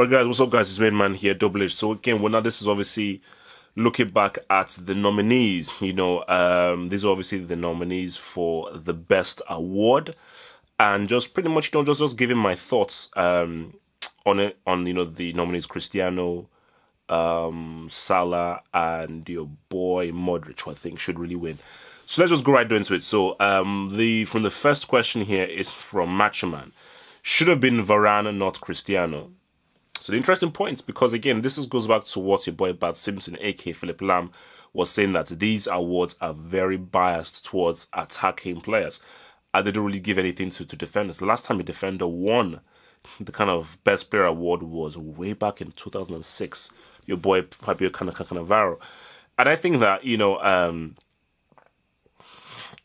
Alright guys, what's up guys, it's Main Man here, Double H. So again, well now this is obviously looking back at the nominees, these are obviously the nominees for the best award, and just pretty much, just giving my thoughts on it, on, the nominees Cristiano, Salah, and your boy Modric, who I think should really win. So let's just go right into it. So from the first question here is from Matchman. Should have been Varane, not Cristiano. So the interesting point, because again, this goes back to what your boy Bart Simpson, aka Philip Lam, was saying, that these awards are very biased towards attacking players. And they don't really give anything to defenders. The last time a defender won the kind of best player award was way back in 2006. Your boy Fabio Cannavaro. And I think that,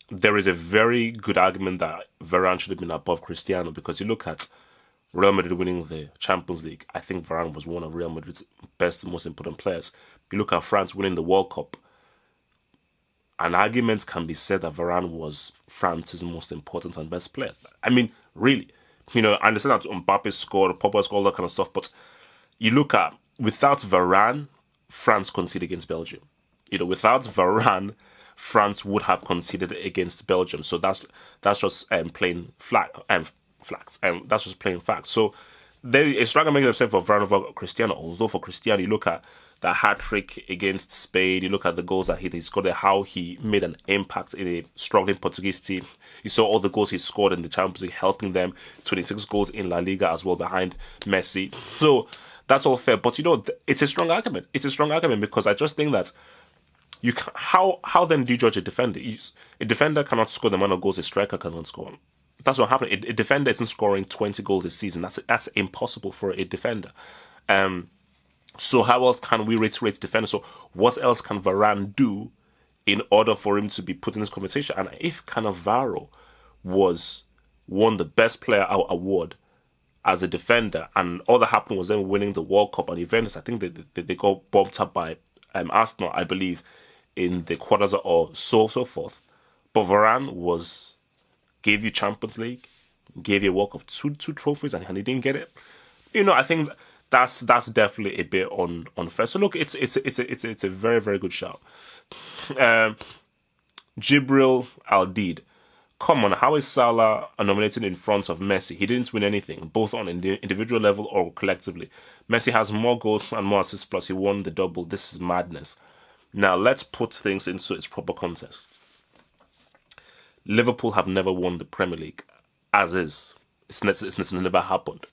there is a very good argument that Varane should have been above Cristiano, because you look at Real Madrid winning the Champions League. I think Varane was one of Real Madrid's best and most important players. You look at France winning the World Cup. An argument can be said that Varane was France's most important and best player. I mean, really. I understand that Mbappe scored, Pogba scored, all that kind of stuff. But you look at, without Varane, France conceded against Belgium. Without Varane, France would have conceded against Belgium. So that's just plain facts, and that's just plain facts. So it's not going to make themselves for Varane over Cristiano. Although for Cristiano, you look at the hat-trick against Spain, you look at the goals that he scored, how he made an impact in a struggling Portuguese team. You saw all the goals he scored in the Champions League, helping them, 26 goals in La Liga as well behind Messi. So that's all fair. But it's a strong argument. It's a strong argument, because I just think that how then do you judge a defender? A defender cannot score the amount of goals a striker cannot score. That's what happened. A defender isn't scoring 20 goals this season. That's impossible for a defender. So how else can we rate defenders? So what else can Varane do in order for him to be put in this conversation? And if Cannavaro won the best player award as a defender, and all that happened was them winning the World Cup and Juventus, I think they got bumped up by Arsenal, I believe, in the quarters or so forth. But Varane gave you Champions League, gave you a World Cup, two trophies, and he didn't get it. I think that's definitely a bit unfair. So look, it's a very, very good shout. Jibril Aldid. Come on, how is Salah nominated in front of Messi? He didn't win anything, both on individual level or collectively. Messi has more goals and more assists, plus he won the double. This is madness. Now, let's put things into its proper context. Liverpool have never won the Premier League, as is. It's never happened.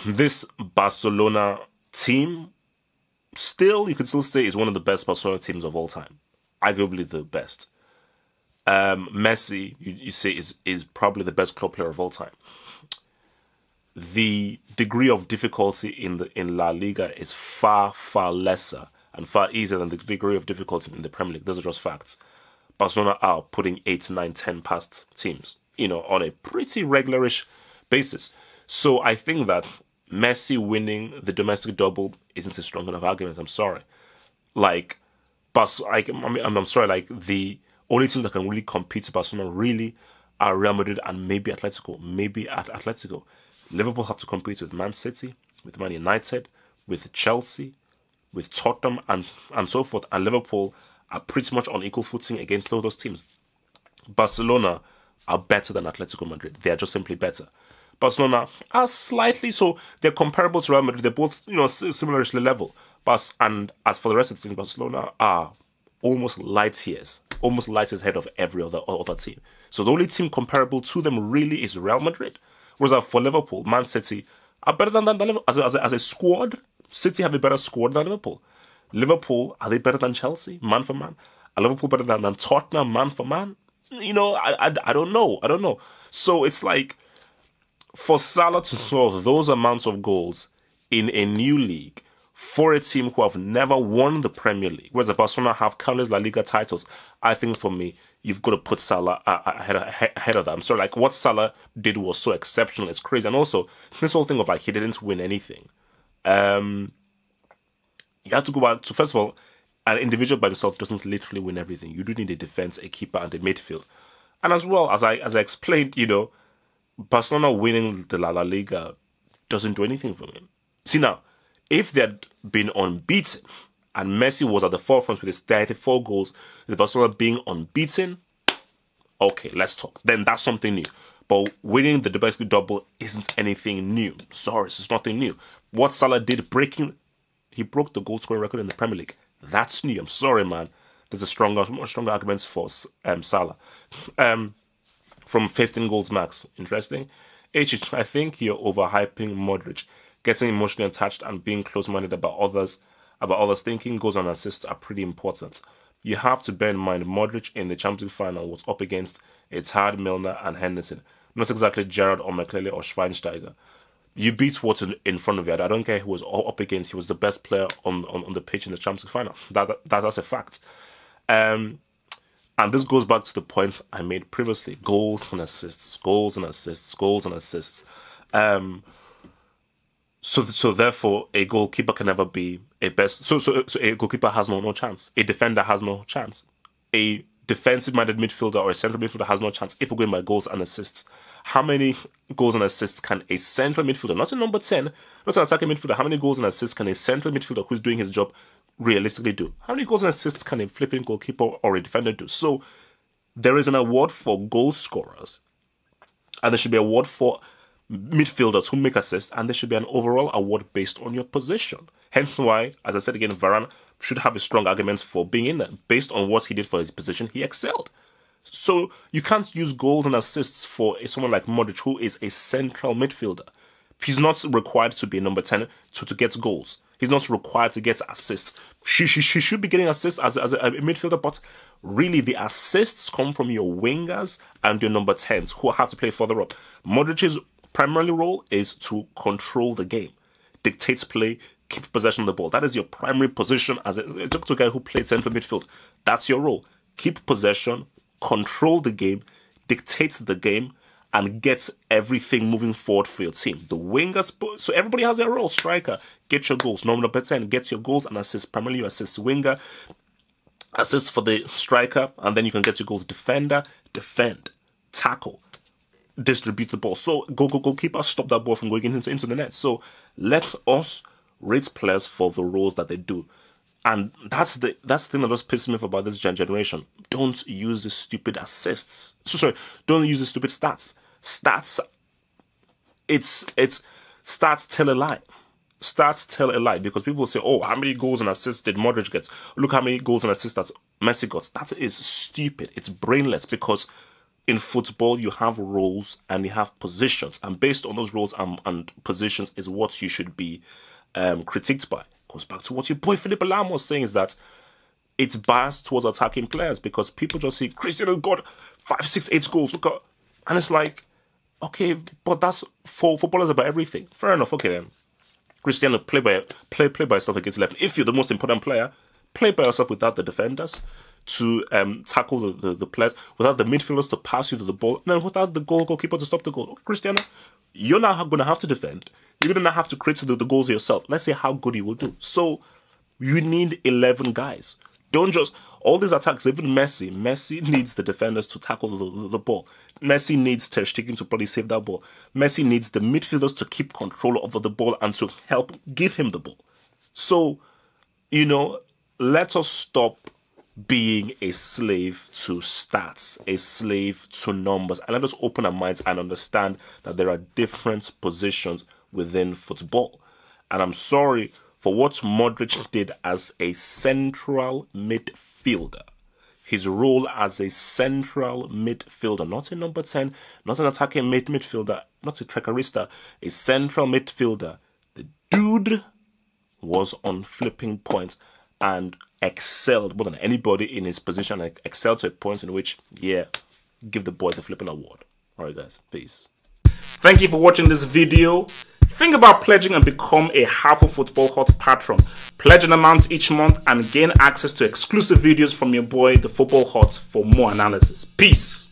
This Barcelona team, you could still say, is one of the best Barcelona teams of all time. Arguably the best. Messi, you say, is probably the best club player of all time. The degree of difficulty in La Liga is far, far lesser and far easier than the degree of difficulty in the Premier League. Those are just facts. Barcelona are putting 8, 9, 10 past teams, on a pretty regularish basis. So I think that Messi winning the domestic double isn't a strong enough argument. I'm sorry. I'm sorry. The only teams that can really compete to Barcelona really are Real Madrid and maybe Atletico. Liverpool have to compete with Man City, with Man United, with Chelsea, with Tottenham, and so forth. And Liverpool are pretty much on equal footing against all those teams. Barcelona are better than Atletico Madrid. They are just simply better. Barcelona are slightly, so they're comparable to Real Madrid. They're both, similarly level. And as for the rest of the team, Barcelona are almost light years ahead of every other team. So the only team comparable to them really is Real Madrid. Whereas for Liverpool, Man City are better than Liverpool. As a squad, City have a better squad than Liverpool. Liverpool, are they better than Chelsea, man for man? Are Liverpool better than Tottenham, man for man? I don't know. So it's like, for Salah to score those amounts of goals in a new league for a team who have never won the Premier League, whereas Barcelona have countless La Liga titles, I think for me, you've got to put Salah ahead of that. I'm sorry, what Salah did was so exceptional, it's crazy. And also, this whole thing of he didn't win anything. You have to go back to, first of all, an individual by himself doesn't literally win everything. You do need a defense, a keeper, and a midfield. And as well, as I explained, Barcelona winning the La Liga doesn't do anything for me. See now, if they had been unbeaten and Messi was at the forefront with his 34 goals, the Barcelona being unbeaten, okay, let's talk. Then that's something new. But winning the domestic double isn't anything new. Sorry, it's nothing new. What Salah did, he broke the goal scoring record in the Premier League. That's new. I'm sorry, man. There's much stronger arguments for Salah. From 15 goals max. Interesting. I think you're overhyping Modric. Getting emotionally attached and being close-minded about others thinking goals and assists are pretty important. You have to bear in mind Modric in the Champions League final was up against Hazard, Milner and Henderson. Not exactly Gerrard or McClellan or Schweinsteiger. You beat what's in front of you. I don't care who was up against. He was the best player on the pitch in the Champions League final. That's a fact. And this goes back to the points I made previously. Goals and assists. Goals and assists. Goals and assists. So therefore, a goalkeeper can never be a best. So a goalkeeper has no chance. A defender has no chance. A defensive-minded midfielder or a central midfielder has no chance if we're going by goals and assists. How many goals and assists can a central midfielder, not a number 10, not an attacking midfielder, how many goals and assists can a central midfielder who's doing his job realistically do? How many goals and assists can a flipping goalkeeper or a defender do? So there is an award for goal scorers, and there should be an award for midfielders who make assists, and there should be an overall award based on your position. Hence why, as I said again, Varane should have a strong argument for being in there. Based on what he did for his position, he excelled. So you can't use goals and assists for someone like Modric, who is a central midfielder. He's not required to be a number 10 to get goals. He's not required to get assists. She should be getting assists as a midfielder, but really the assists come from your wingers and your number 10s who have to play further up. Modric's primary role is to control the game, dictate play, keep possession of the ball. That is your primary position as a guy who plays central midfield. That's your role. Keep possession, control the game, dictate the game, and get everything moving forward for your team. The wingers, so everybody has their role. Striker, get your goals. Number 10, get your goals and assists. Primarily you assist winger, assists for the striker, and then you can get your goals. Defender, defend, tackle, distribute the ball. So goalkeeper, stop that ball from going into the net. So let us rate players for the roles that they do. And that's the thing that just pisses me off about this generation. Don't use the stupid assists. Don't use the stupid stats. Stats, stats tell a lie. Stats tell a lie, because people say, oh, how many goals and assists did Modric get? Look how many goals and assists that Messi got. That is stupid. It's brainless, because in football you have roles and you have positions, and based on those roles and positions is what you should be critiqued by. Goes back to what your boy Philippe Lam was saying, is that it's biased towards attacking players, because people just see Cristiano got 5, 6, 8 goals. Look at, and it's like, okay, but that's for footballers about everything. Fair enough. Okay then, Cristiano, play by yourself against 11. If you're the most important player, play by yourself without the defenders to tackle the players, without the midfielders to pass you to the ball, and then without the goalkeeper to stop the goal. Okay, Cristiano, you're now going to have to defend. You're going to have to create the goals yourself. Let's see how good you will do. So you need 11 guys. Don't just, all these attacks, even Messi needs the defenders to tackle the ball. Messi needs Ter Stegen to probably save that ball. Messi needs the midfielders to keep control of the ball and to help give him the ball. So, let us stop being a slave to stats, a slave to numbers, and let us open our minds and understand that there are different positions within football. And I'm sorry for what Modric did as a central midfielder. His role as a central midfielder, not a number 10, not an attacking midfielder, not a trequarista, a central midfielder. The dude was on flipping points and excelled more than anybody in his position, like excelled to a point in which, yeah, give the boy the flipping award. Alright guys, peace. Thank you for watching this video. Think about pledging and become a Half of Football Hot patron. Pledge an amount each month and gain access to exclusive videos from your boy, the Football Hot, for more analysis. Peace.